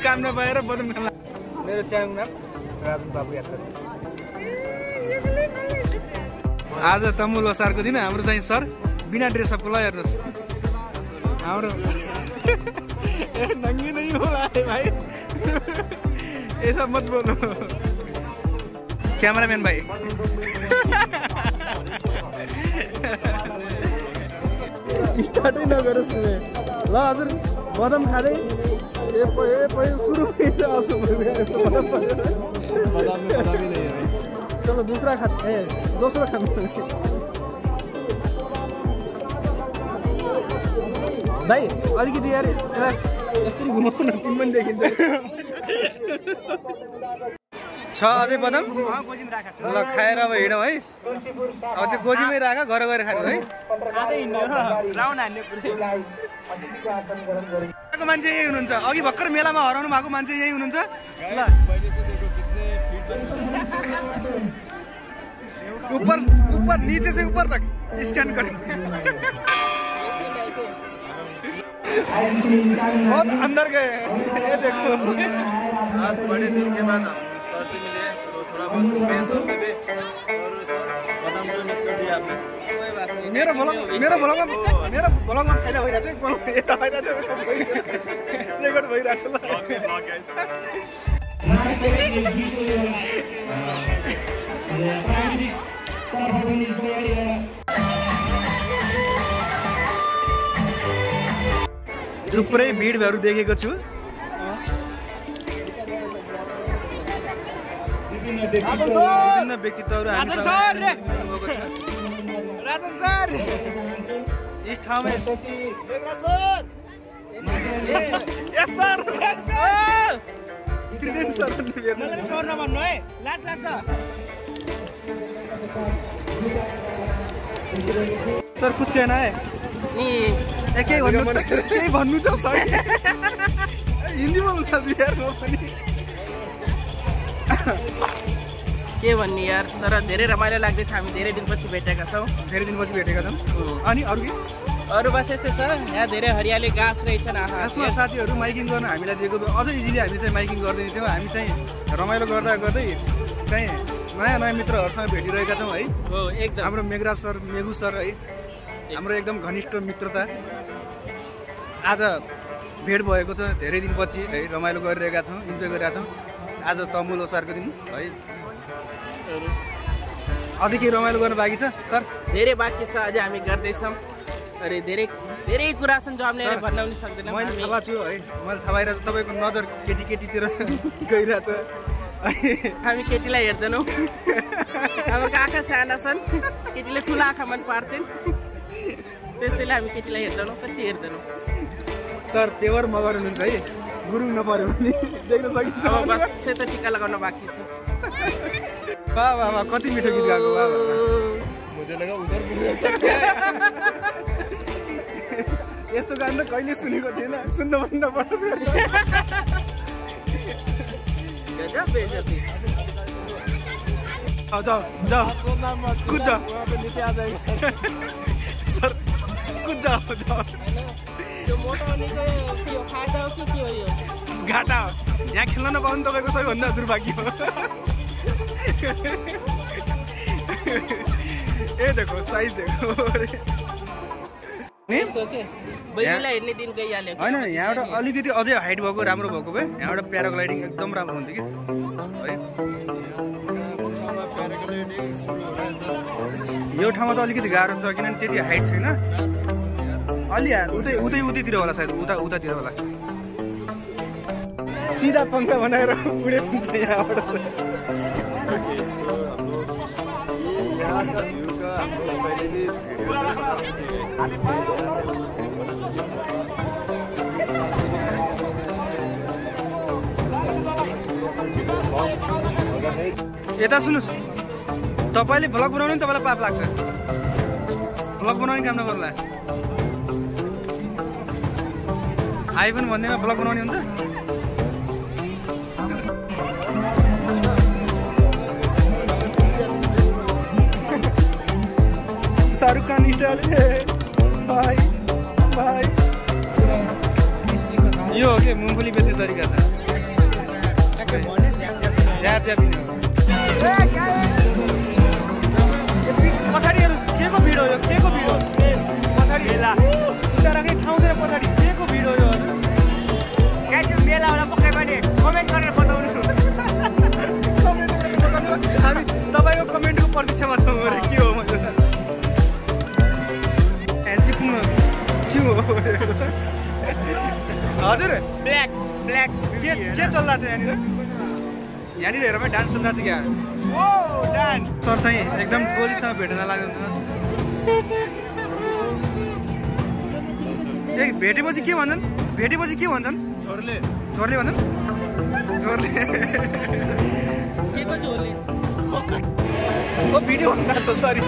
काम नपाएर बदम खान मेरो च्यानलको नाम राजन बाबु यात्रा। आज तमुल लोसारको दिन हाम्रो चाहिँ सर बिना ड्रेसअपको ल हेर्नुहोस् हाम्रो नंगी नहीं बोला है भाइ ऐसा मत बोलो क्यामेराम्यान भाइ स्टार्टै नगरोस् ल हजुर बदम खाँदै सुरु हुन्छ चलो दूसरा खा दोस्रो खानु भाइ अलिकति यार यस्तै घुमाउनु न तिमी पनि देखिन्छ छ अझै बदम ल खाएर अब हिँडौँ है अब त्यो गोजीमै राख घर गएर खानु है मान्छे यही हुनुहुन्छ अघि भर्खर मेलामा हराउनु भएको मान्छे यही हुनुहुन्छ ल ऊपर ऊपर नीचे से ऊपर तक स्कैन करें बहुत अंदर गए ये देखो आज बड़े दिन के बाद हम सर से मिले तो थोड़ा बहुत पैसों से भी और सर बदाम जो मिस कर दिया आपने मेरो ब्लगमा फाइदा भइरहेछ यता भइरहेछ रेकर्ड भइरहेछ ल थुप्रै भिडहरू देखेको छु विभिन्न व्यक्तित्वहरू राजन सर इस ठाउँमा यस सर प्रेजेन्ट सर सर नभन्नु है लाज लाग्छ सर कुछ कहना है एकै भन्नु छ सर हिन्दी बोल्नु थाल्छु यार म पनि के भन्ने यार तर धेरै रमाइलो लाग्दैछ हामी धेरै दिनपछि भेटेका छौँ अनि अरू बस यस्तै छ यहाँ धेरै हरियाली घाँस रहेछन् यसमा साथीहरू माइकिङ गर्न हामीलाई दिएको अझै इजिली हामी चाहिँ माइकिङ गर्दैन थियौँ हामी चाहिँ रमाइलो गर्दा गर्दै चाहिँ नयाँ नयाँ मित्रहरूसँग भेटिरहेका छौँ है हो एकदम हाम्रो मेघराज सर मेघु सर है हाम्रो एकदम घनिष्ठ मित्रता आज भेट भएको छ धेरै दिनपछि है रमाइलो गरिरहेका छौँ इन्जोय गरिरहेका छौँ आज तमुल लोसारको दिन है अझै केही रमाइलो गर्न बाँकी छ सर धेरै बाँकी छ अझै हामी गर्दैछौँ अरे धेरै धेरै कुरा छन् जो हामीले भन्न पनि सक्दैनौँ मैले थाहा छु है मैले थाहा भइरहेको तपाईँको नजर केटीतिर गइरहेछ हामी केटीलाई हेर्दैनौँ हाम्रो आँखा साना छन् केटीले ठुला आँखा मन पार्छन् त्यसैले हामी केटीलाई हेर्दैनौँ कति हेर्दैनौँ सर पेवर मगर हुनुहुन्छ है गुरुङ नपर्यो भने देख्न सकिन्छ बस सेतो टिका लगाउन बाँकी छ वाह वाह वाह कति मिठो गीत गाएको वाह मुझे लगा उधर यस्तो गान त कहिले सुनेको थिएन सुन्न पनि नपर्छ जाओ जाओ कुद जाओ सर कुद जाओ घाटा यहाँ खेल्न नपाउनु तपाईँको सबैभन्दा दुर्भाग्य हो ए देखो साइज देखो होइन यहाँबाट अलिकति अझै हाइट भएको राम्रो भएको भए यहाँबाट प्याराग्लाइडिङ एकदम राम्रो हुन्थ्यो कि है यो ठाउँमा त अलिकति गाह्रो छ किनभने त्यति हाइट छैन अलि उतैतिर होला सायद उतातिर होला सिधा पंखा बनाएर उडे हुन्छ यहाँबाट यता सुन्नुहोस् तपाईँले भ्लग बनाउनु नि तपाईँलाई पाप लाग्छ भ्लग बनाउने काम नगर्ला आइफोन भन्दैमा भ्लग बनाउने हुन्छ शाहरुख खान स्टाइल भाई भाई यो हो के मुम्फली बेच्ने तरिका त झ्याप झ्यापिने हो। पछाडिहरू के को भिड हो यो? के को भिड हो? पछाडि मेला उता राख्ने ठाउँ छैन पछाडि के को भिड हो यो? क्या चाहिँ मेला होला पक्कै पनि कमेन्ट गरेर बताउनु। हामी तपाईँको कमेन्टको प्रतीक्षामा छौँ अरे के हो मतलब एन्सिकुमा के हो हजुर ब्ल्याक ब्ल्याक के चल्ला छ यहाँनिर? यहाँनिर हेर भाइ डान्स चल्ला छ क्या? ओ डान्स सर चाहिँ एकदम टोलीसँग भेट्न लाग्नु। ए भेटेपछि के भन्छन्? भेटेपछि के भन्छन्? छोरले झोरले भन्छन्? झोरले के को झोले? ओ भिडियो भन्दा त सरी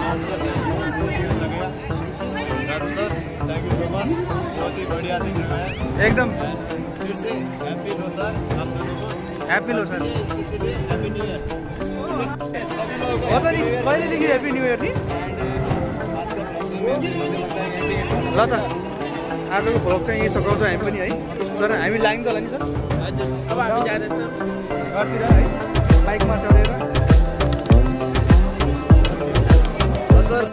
आज का दिन बहुत ही अच्छा गया। Raju sir thank you so much, बहुत ही बढ़िया दिन रहा है एकदम। फिर से हैप्पी लो सर आप दोनों को। ह्याप्पी लो सर। इसलिए हैप्पी न्यू ईयर सभी लोगों को। हो त नि कहिलेदेखि ह्याप्पी न्यू इयर नि? ल त आजको भोग चाहिँ यहीँ सघाउँछौँ हामी पनि है सर। हामी लाइन त होला नि सर? हजुर अब हामी जाँदैछौँ घरतिर है बाइकमा चढेर सर